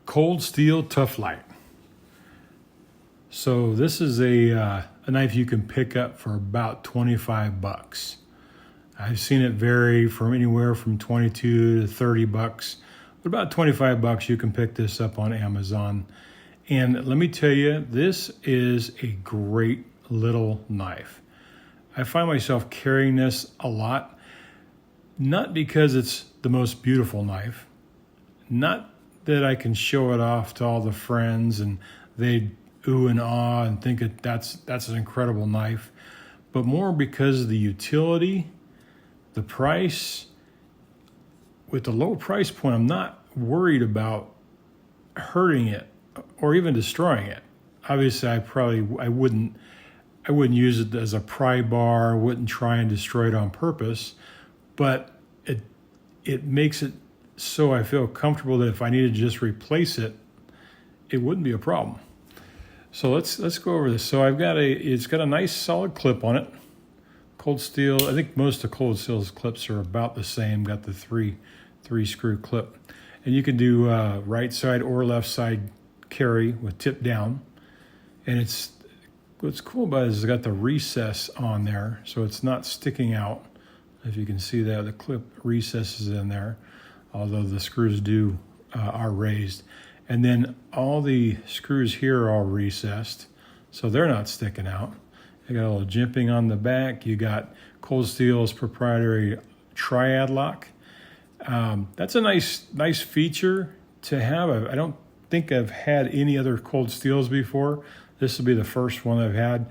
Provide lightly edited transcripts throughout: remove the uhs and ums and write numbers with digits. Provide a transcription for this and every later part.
Cold Steel Tuff Lite. So this is a knife you can pick up for about 25 bucks. I've seen it vary from anywhere from 22 to 30 bucks, but about 25 bucks you can pick this up on Amazon. And let me tell you, this is a great little knife. I find myself carrying this a lot, not because it's the most beautiful knife, not that I can show it off to all the friends and they ooh and ah and think that that's an incredible knife, but more because of the utility, the price. With the low price point, I'm not worried about hurting it or even destroying it. Obviously, I wouldn't use it as a pry bar, wouldn't try and destroy it on purpose, but it makes it so I feel comfortable that if I needed to just replace it, it wouldn't be a problem. So let's go over this. So it's got a nice solid clip on it. Cold Steel, I think most of Cold Steel's clips are about the same, got the three screw clip. And you can do right side or left side carry with tip down. And what's cool about it is it's got the recess on there, so it's not sticking out. If you can see that, the clip recesses in there, although the screws are raised. And then all the screws here are all recessed, so they're not sticking out. You got a little jimping on the back. You got Cold Steel's proprietary triad lock. That's a nice feature to have. I don't think I've had any other Cold Steels before. This will be the first one I've had.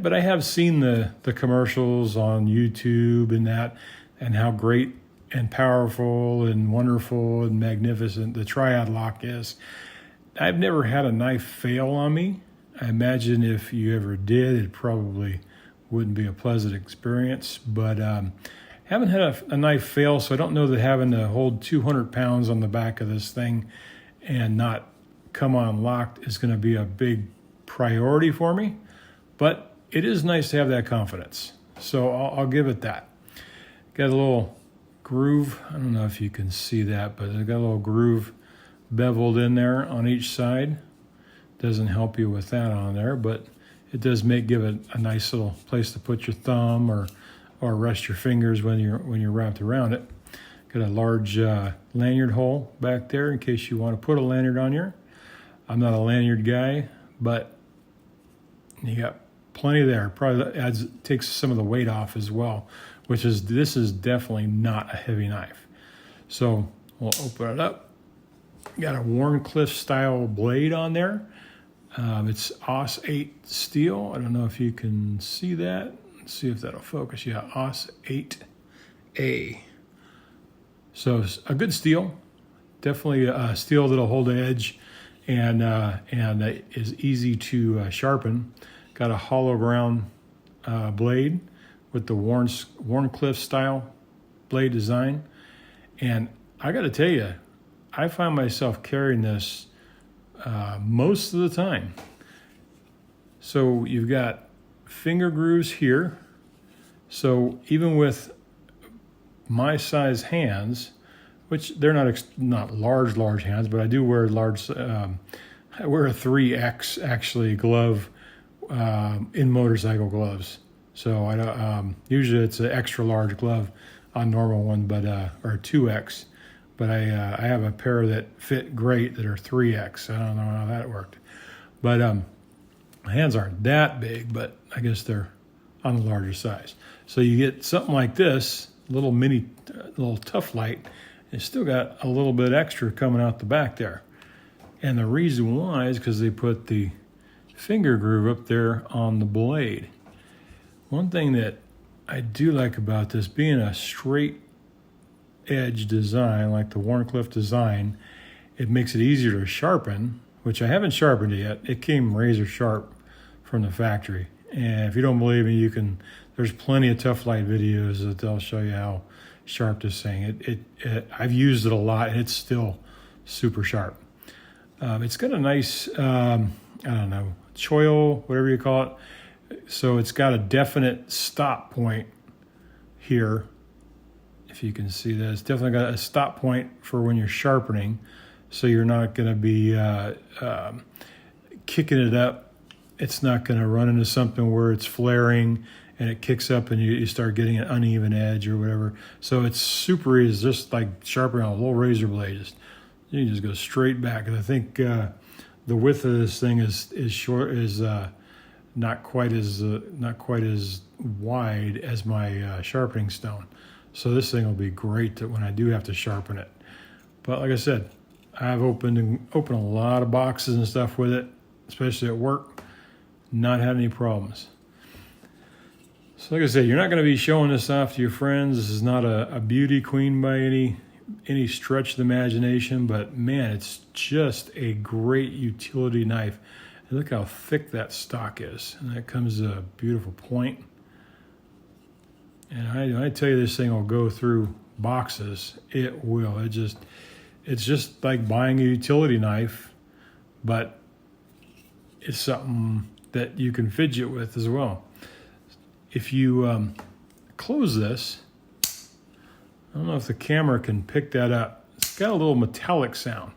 But I have seen the commercials on YouTube and how great and powerful and wonderful and magnificent the triad lock is. I've never had a knife fail on me. I imagine if you ever did, it probably wouldn't be a pleasant experience, but haven't had a knife fail, so I don't know that having to hold 200 pounds on the back of this thing and not come on locked is going to be a big priority for me, but it is nice to have that confidence, so I'll give it that. Got a little groove, I don't know if you can see that, but it's got a little groove beveled in there on each side. Doesn't help you with that on there, but it does give it a nice little place to put your thumb or rest your fingers when you're wrapped around it. Got a large lanyard hole back there in case you want to put a lanyard on here. I'm not a lanyard guy, but you got plenty there. Probably takes some of the weight off as well, this is definitely not a heavy knife. So we'll open it up. Got a Warncliffe style blade on there. It's AUS 8 steel. I don't know if you can see that. Let's see if that'll focus. Yeah, AUS 8A. So it's a good steel. Definitely a steel that'll hold the edge and is easy to sharpen. Got a hollow ground blade with the Warncliffe style blade design. And I got to tell you, I find myself carrying this most of the time. So you've got finger grooves here. So even with my size hands, which they're not large hands, but I do wear large. I wear a 3X actually glove in motorcycle gloves. So I don't, usually it's an extra large glove on normal one, but or 2X. But I have a pair that fit great that are 3X. I don't know how that worked. But my hands aren't that big, but I guess they're on the larger size. So you get something like this, little Tuff Lite, it's still got a little bit extra coming out the back there. And the reason why is because they put the finger groove up there on the blade. One thing that I do like about this, being a straight edge design like the Warncliffe design, it makes it easier to sharpen, which I haven't sharpened it yet. It came razor sharp from the factory. And if you don't believe me, there's plenty of Tuff Lite videos that they'll show you how sharp this thing. I've used it a lot and it's still super sharp. It's got a nice, I don't know, choil, whatever you call it. So it's got a definite stop point here. If you can see that, it's definitely got a stop point for when you're sharpening. so you're not going to be kicking it up. It's not going to run into something where it's flaring and it kicks up and you start getting an uneven edge or whatever. So it's super easy. It's just like sharpening a little razor blade. You can just go straight back. And I think the width of this thing is not quite as wide as my sharpening stone. So this thing will be great when I do have to sharpen it. But like I said, I've opened a lot of boxes and stuff with it, especially at work. Not had any problems. So like I said, you're not going to be showing this off to your friends. This is not a beauty queen by any stretch of the imagination, but man, it's just a great utility knife. And look how thick that stock is. And that comes a beautiful point. And I tell you, this thing will go through boxes. It will. It's just like buying a utility knife, but it's something that you can fidget with as well. If you close this, I don't know if the camera can pick that up. It's got a little metallic sound.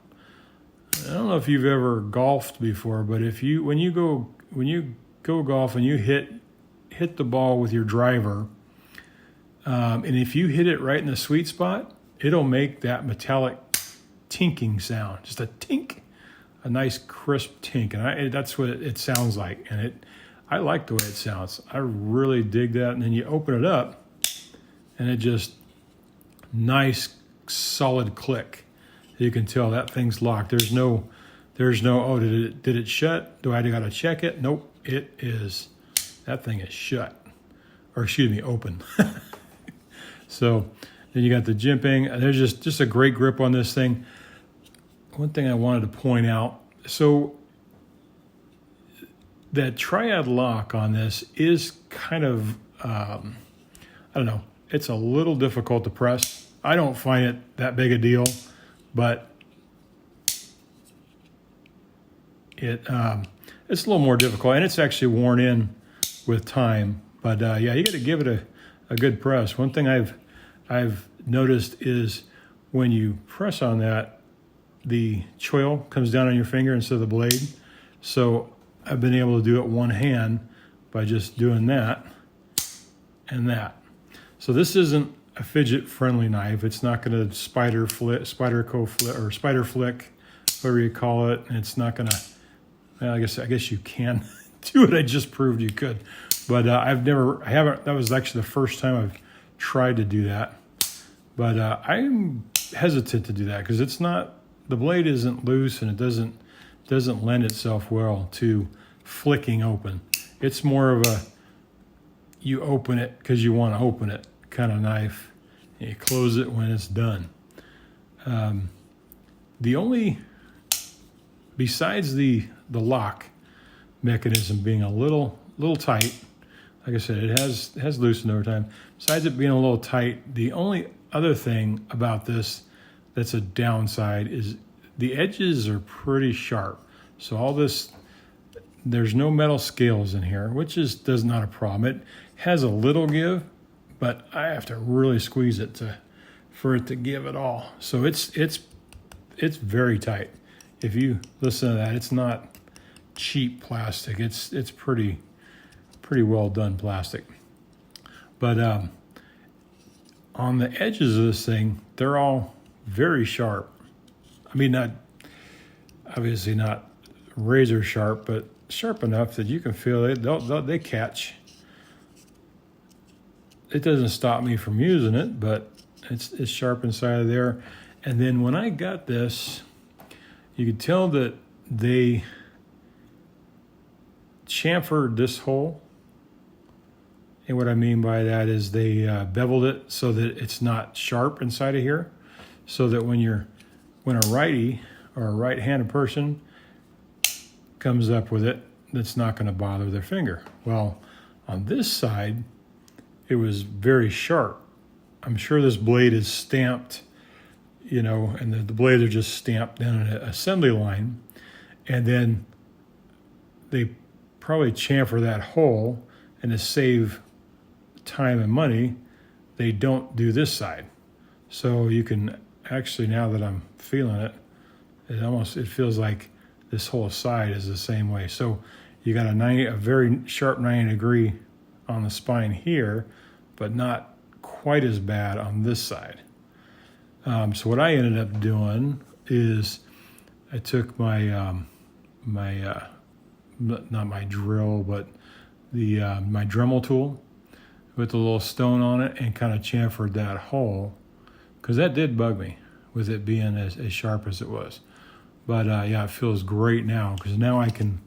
I don't know if you've ever golfed before, but when you go golf and you hit the ball with your driver, and if you hit it right in the sweet spot, it'll make that metallic tinking sound, just a tink, a nice crisp tink, and that's what it sounds like, and I like the way it sounds. I really dig that. And then you open it up, and it just nice solid click. You can tell that thing's locked. There's no oh, did it shut? Do I got to check it? Nope, it is. That thing is shut, or excuse me, open. So then you got the jimping. There's just a great grip on this thing. One thing I wanted to point out, so that triad lock on this is kind of, I don't know, it's a little difficult to press. I don't find it that big a deal, but it's a little more difficult, and it's actually worn in with time. But yeah, you got to give it a good press. One thing I've noticed is when you press on that, the choil comes down on your finger instead of the blade. So I've been able to do it one hand by just doing that and that. So this isn't a fidget-friendly knife. It's not going to spider flick, whatever you call it. And it's not going to. Well, I guess you can do it. I just proved you could, but I haven't. That was actually the first time I've tried to do that. But I'm hesitant to do that because it's not. The blade isn't loose, and it doesn't lend itself well to flicking open. It's more of a you open it because you want to open it kind of knife, and you close it when it's done. The only, besides the lock mechanism being a little tight, like I said, it has loosened over time. Besides it being a little tight, the only other thing about this that's a downside is the edges are pretty sharp. So all this, there's no metal scales in here, which does not a problem. It has a little give, but I have to really squeeze it for it to give at all. So it's very tight. If you listen to that, it's not cheap plastic. It's pretty well done plastic. But on the edges of this thing, they're all very sharp. I mean, obviously not razor sharp, but sharp enough that you can feel it. They catch. It doesn't stop me from using it, but it's sharp inside of there. And then when I got this, you could tell that they chamfered this hole. And what I mean by that is they beveled it so that it's not sharp inside of here, so that when a righty or a right-handed person comes up with it, that's not going to bother their finger. Well, on this side, it was very sharp. I'm sure this blade is stamped, and the blades are just stamped down an assembly line, and then they probably chamfer that hole, and to save time and money, they don't do this side. So you can actually, now that I'm feeling it, It feels like this whole side is the same way. So you got a very sharp 90 degree on the spine here, but not quite as bad on this side. So what I ended up doing is I took my not my drill, but my Dremel tool with a little stone on it and kind of chamfered that hole, because that did bug me with it being as sharp as it was. But yeah, it feels great now, because now I can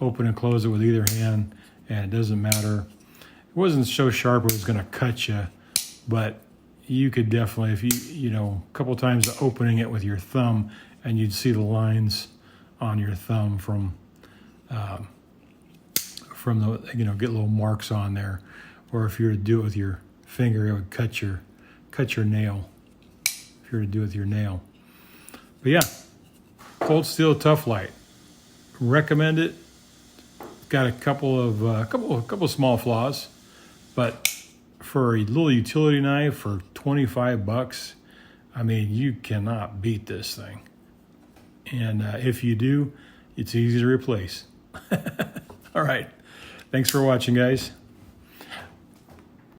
open and close it with either hand, and it doesn't matter. It wasn't so sharp it was going to cut you, but you could definitely, if you know, a couple times opening it with your thumb, and you'd see the lines on your thumb from the, you know, get little marks on there. Or if you were to do it with your finger, it would cut your nail. If you were to do it with your nail. But yeah, Cold Steel Tuff Lite. Recommend it. Got a couple small flaws, but for a little utility knife for 25 bucks, I mean, you cannot beat this thing. And if you do, it's easy to replace. All right. Thanks for watching, guys.